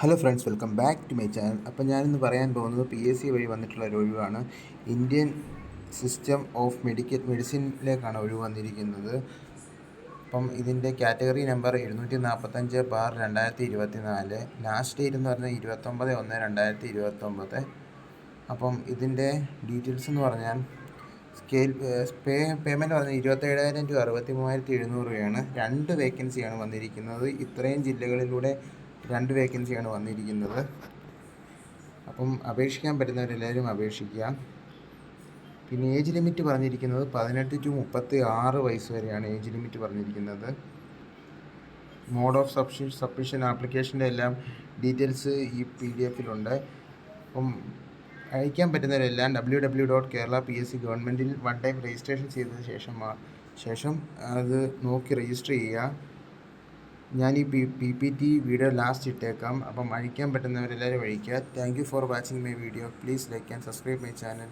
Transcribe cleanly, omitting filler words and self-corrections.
Hello friends, welcome back to my channel. അപ്പം ഞാനിന്ന് പറയാൻ പോകുന്നത് PSC വഴി വന്നിട്ടുള്ള ഒരു ഒഴിവാണ്. ഇന്ത്യൻ സിസ്റ്റം ഓഫ് മെഡിസിനിലേക്കാണ് ഒഴിവ് വന്നിരിക്കുന്നത്. അപ്പം ഇതിൻ്റെ കാറ്റഗറി നമ്പർ 245/2024. ലാസ്റ്റ് ഡേറ്റ് എന്ന് പറഞ്ഞാൽ 29/1/2029. അപ്പം ഇതിൻ്റെ ഡീറ്റെയിൽസ് എന്ന് പറഞ്ഞാൽ പേയ്മെൻറ്റ് പറഞ്ഞാൽ 27,000 ടു 63,700 രൂപയാണ്. 2 വേക്കൻസിയാണ് വന്നിരിക്കുന്നത്. ഇത്രയും ജില്ലകളിലൂടെ 2 വേക്കൻസിയാണ് വന്നിരിക്കുന്നത്. അപ്പം അപേക്ഷിക്കാൻ പറ്റുന്നവരെല്ലാവരും അപേക്ഷിക്കുക. പിന്നെ ഏജ് ലിമിറ്റ് പറഞ്ഞിരിക്കുന്നത് 18 ടു 36 വയസ്സ് വരെയാണ് ഏജ് ലിമിറ്റ് പറഞ്ഞിരിക്കുന്നത്. മോഡ് ഓഫ് സബ്മിഷൻ ആപ്ലിക്കേഷൻ്റെ എല്ലാം ഡീറ്റെയിൽസ് ഈ PDF-ലുണ്ട്. അപ്പം അയക്കാൻ പറ്റുന്നവരെല്ലാം www.kerala.psc ഗവൺമെൻറ്റിൽ 1 ടൈം രജിസ്ട്രേഷൻ ചെയ്തതിന് ശേഷം അത് നോക്കി രജിസ്റ്റർ ചെയ്യുക. ഞാൻ ഈ PPT വീഡിയോ ലാസ്റ്റ് ഇട്ടേക്കാം. അപ്പം അയക്കാൻ പറ്റുന്നവരെല്ലാവരും അയയ്ക്കുക. Thank you for watching my video. Please like and subscribe my channel.